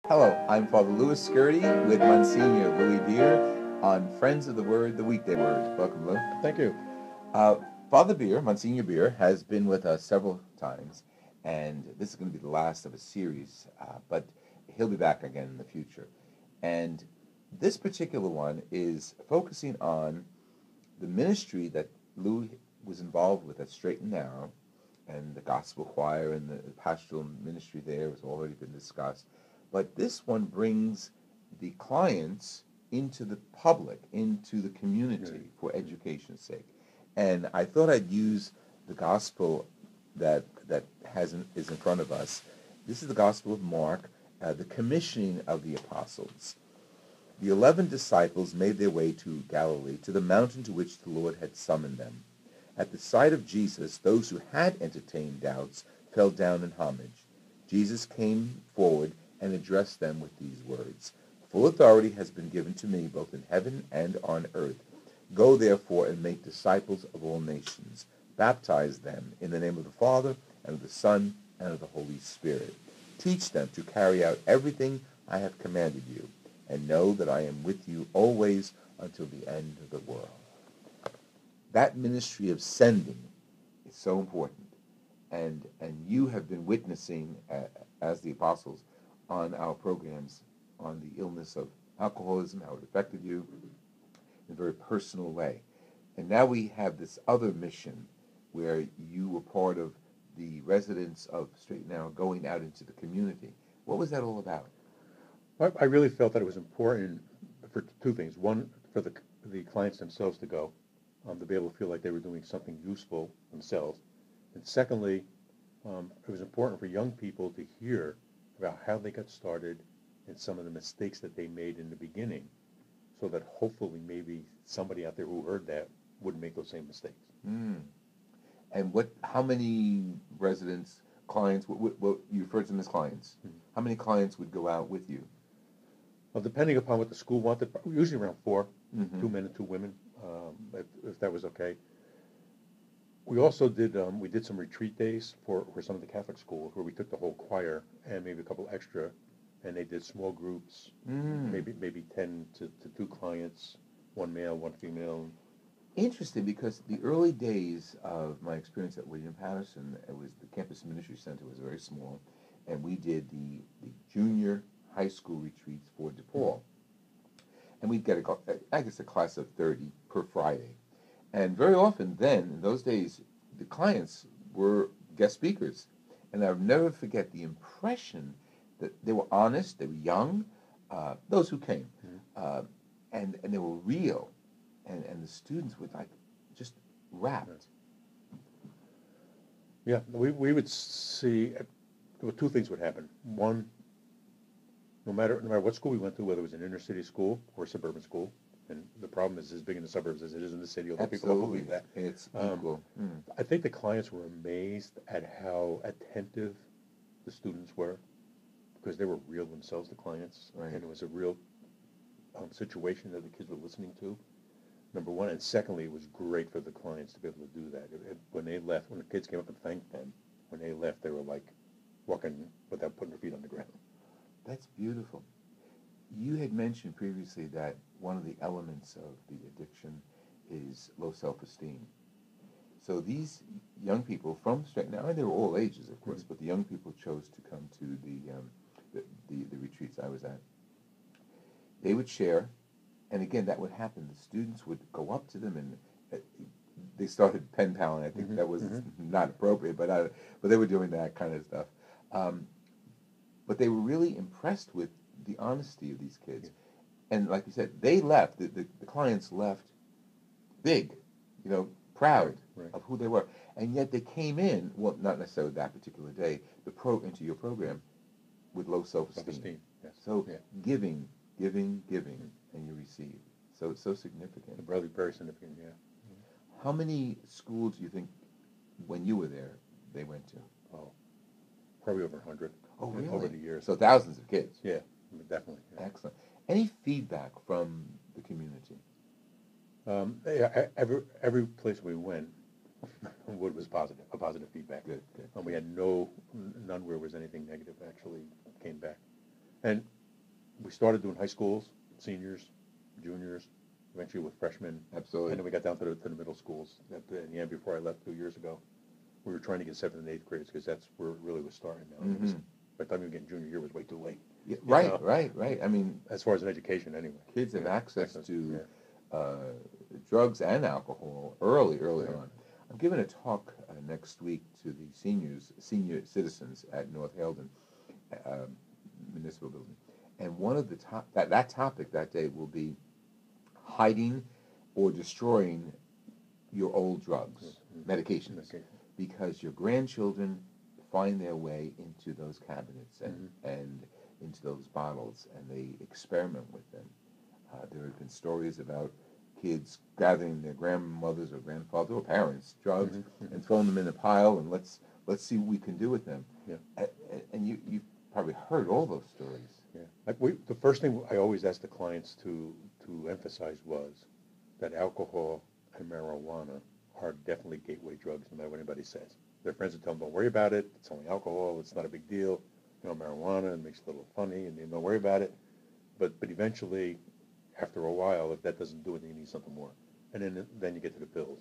Hello, I'm Father Louis Scurti with Msgr Lou Bihr on Friends of the Word, the Weekday Word. Welcome, Lou. Thank you. Uh, Father Bihr, Msgr Bihr, has been with us several times, and this is going to be the last of a series, but he'll be back again in the future. And this particular one is focusing on the ministry that Lou was involved with at Straight and Narrow, and the gospel choir and the pastoral ministry there has already been discussed. But this one brings the clients into the public, into the community for education's sake. And I thought I'd use the gospel that is in front of us. This is the Gospel of Mark, the commissioning of the apostles. The 11 disciples made their way to Galilee, to the mountain to which the Lord had summoned them. At the sight of Jesus, those who had entertained doubts fell down in homage. Jesus came forward and addressed them with these words, "Full authority has been given to me both in heaven and on earth. Go therefore and make disciples of all nations. Baptize them in the name of the Father, and of the Son, and of the Holy Spirit. Teach them to carry out everything I have commanded you, and know that I am with you always until the end of the world." That ministry of sending is so important. And you have been witnessing, as the apostles, on our programs on the illness of alcoholism, how it affected you in a very personal way. And now we have this other mission where you were part of the residents of Straight and Narrow going out into the community. What was that all about? I really felt that it was important for two things. One, for the clients themselves to go, to be able to feel like they were doing something useful themselves. And secondly, it was important for young people to hear about how they got started and some of the mistakes that they made in the beginning, so that hopefully maybe somebody out there who heard that wouldn't make those same mistakes. Mm. And how many residents, clients, what you refer to them as clients, how many clients would go out with you? Well, depending upon what the school wanted, usually around 4, 2 men and 2 women, if that was okay. We also did some retreat days for some of the Catholic schools where we took the whole choir and maybe a couple extra, and they did small groups, maybe 10 to 2 clients, 1 male, 1 female. Interesting, because the early days of my experience at William Paterson, the campus ministry center was very small, and we did the junior high school retreats for DePaul. And we'd get a class of 30 per Friday. And very often then, in those days, the clients were guest speakers. And I'll never forget the impression that they were honest, they were young, those who came, and they were real. And the students would just rapt. Yeah, we would see, there were 2 things would happen. One, no matter what school we went to, whether it was an inner city school or a suburban school, and the problem is as big in the suburbs as it is in the city, although people don't believe that. It's equal. I think the clients were amazed at how attentive the students were, because they were real themselves, the clients, right. And it was a real situation that the kids were listening to, number one. And secondly, it was great for the clients to be able to do that. When they left, when the kids came up and thanked them, when they left, they were like walking without putting their feet on the ground. That's beautiful. You had mentioned previously that one of the elements of the addiction is low self-esteem. So these young people from Straight and Narrow, and they were all ages, of course, but the young people chose to come to the retreats I was at. They would share, and again, that would happen. The students would go up to them, and they started pen paling. I think that was not appropriate, but they were doing that kind of stuff. But they were really impressed with the honesty of these kids. And like you said, they left, the clients left big, proud of who they were. And yet they came in, well, not necessarily that particular day, into your program with low self-esteem. Yes. So giving, and you receive. So it's so significant. Really very significant, yeah. How many schools do you think, when you were there, they went to? Oh, probably over 100. Oh, really? Over the years. So thousands of kids. Yeah, definitely. Yeah. Excellent. Any feedback from the community? Every place we went, was positive feedback. Good. We had none where was anything negative actually came back. And we started doing high schools, seniors, juniors, eventually with freshmen. Absolutely. And then we got down to the middle schools. In the end, before I left 2 years ago, we were trying to get 7th and 8th grades because that's where it really was starting now. Mm-hmm. By the time you were getting junior year, it was way too late. Yeah, right, right. I mean, as far as an education, anyway. Kids have access to drugs and alcohol early on. I'm giving a talk next week to the senior citizens at North Haledon Municipal Building, and one of the that topic that day will be hiding or destroying your old drugs, medications, because your grandchildren find their way into those cabinets and into those bottles, and they experiment with them. There have been stories about kids gathering their grandmothers or grandfathers or parents' drugs and throwing them in a pile, and let's see what we can do with them. Yeah. And you've probably heard all those stories. Yeah. The first thing I always ask the clients to emphasize was that alcohol and marijuana are definitely gateway drugs, no matter what anybody says. Their friends will tell them, don't worry about it. It's only alcohol. It's not a big deal. You know, marijuana, it makes it a little funny, and don't worry about it. But eventually, after a while, if that doesn't do it, then you need something more. And then you get to the pills.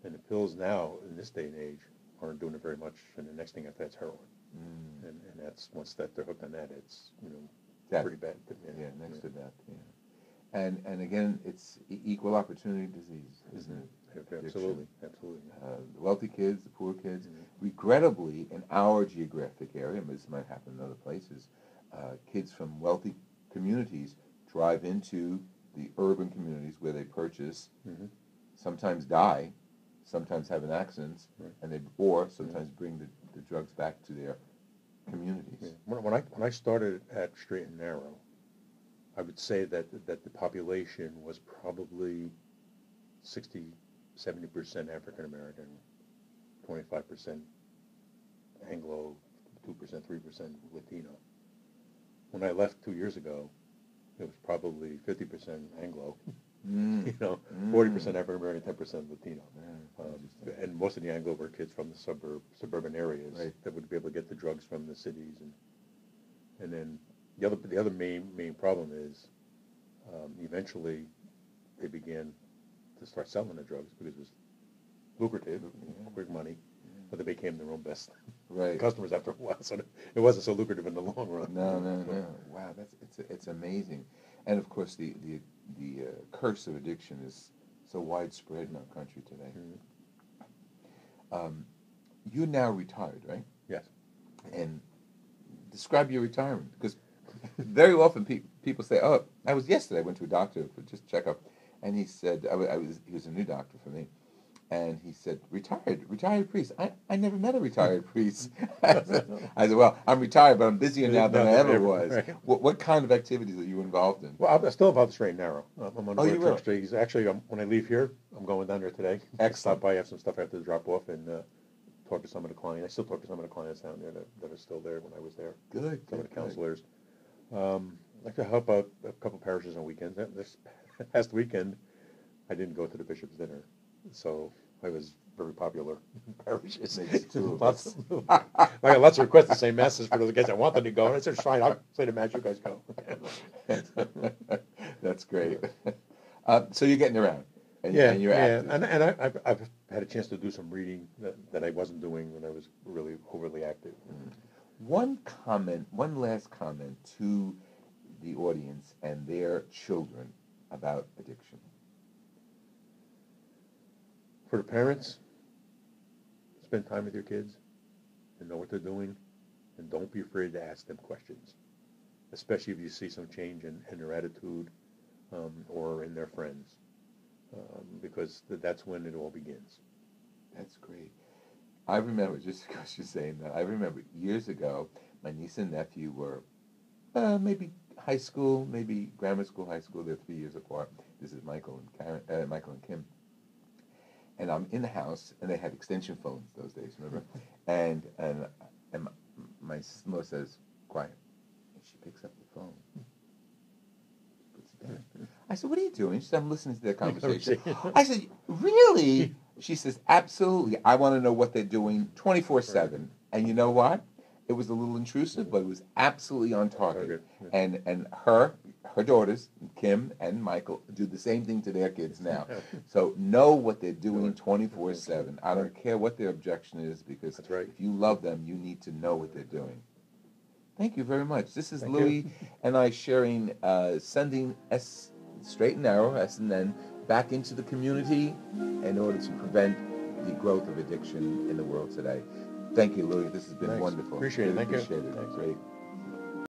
And the pills now, in this day and age, aren't doing it very much. And the next thing after that's heroin. And that's, once they're hooked on that, it's, pretty bad. Next to death, And again, it's equal opportunity disease, isn't it? Absolutely. The wealthy kids, the poor kids. Regrettably, in our geographic area, this might happen in other places, kids from wealthy communities drive into the urban communities where they purchase, sometimes die, sometimes have an accident, or sometimes bring the drugs back to their communities. Yeah. When I started at Straight and Narrow, I would say that the population was probably 60-70% African American, 25% Anglo, 2%, 3% Latino. When I left 2 years ago, it was probably 50% Anglo, 40% African American, 10% Latino. And most of the Anglo were kids from the suburban areas that would be able to get the drugs from the cities. And then the other main problem is eventually they began to start selling the drugs because it was lucrative, quick money, but they became their own best customers after a while. So it wasn't so lucrative in the long run. No. Wow, it's amazing. And of course, the curse of addiction is so widespread in our country today. You're now retired, right? Yes. And describe your retirement, because very often people say, "Oh, I went to a doctor for just checkup," and he said, he was a new doctor for me, and he said, retired priest. I never met a retired priest. I said, well, I'm retired, but I'm busier now than I ever was. Right. What kind of activities are you involved in? Well, I'm still involved in Straight and Narrow. I'm on the Trump Street. Actually, when I leave here, I'm going down there today. Excellent. Stop by, have some stuff I have to drop off, and talk to some of the clients. I still talk to some of the clients down there that are still there when I was there. Good. Some of the counselors. I like to help out a couple parishes on weekends. This past weekend, I didn't go to the bishop's dinner, so I was very popular in parishes. I got lots of requests to say masses for those guys that wanted to go, and I said, fine, I'll say the mass, you guys go. That's great. So you're getting around, and you're active. And I've had a chance to do some reading that I wasn't doing when I was really overly active. One last comment to the audience and their children about addiction. For the parents, spend time with your kids and know what they're doing, and don't be afraid to ask them questions, especially if you see some change in their attitude or in their friends, because that's when it all begins. That's great. I remember, just because you're saying that, I remember years ago, my niece and nephew were maybe high school, maybe grammar school, high school. They're 3 years apart. This is Michael and Kim. And I'm in the house, and they had extension phones those days, remember? and my sister-in-law says, quiet. And she picks up the phone. Puts it down. I said, what are you doing? She said, I'm listening to their conversation. I said, really? She says, absolutely. I want to know what they're doing 24/7. And you know what? It was a little intrusive, but it was absolutely on target. And her daughters, Kim and Michael, do the same thing to their kids now. So know what they're doing 24/7. I don't care what their objection is, because That's right. if you love them, you need to know what they're doing. Thank you very much. This is Thank Louie you. and I sharing, sending S, straight and narrow, S&N, back into the community in order to prevent the growth of addiction in the world today. Thank you, Louie. This has been Thanks. wonderful. Appreciate it. Really Thank you. appreciate it. Thanks. Great.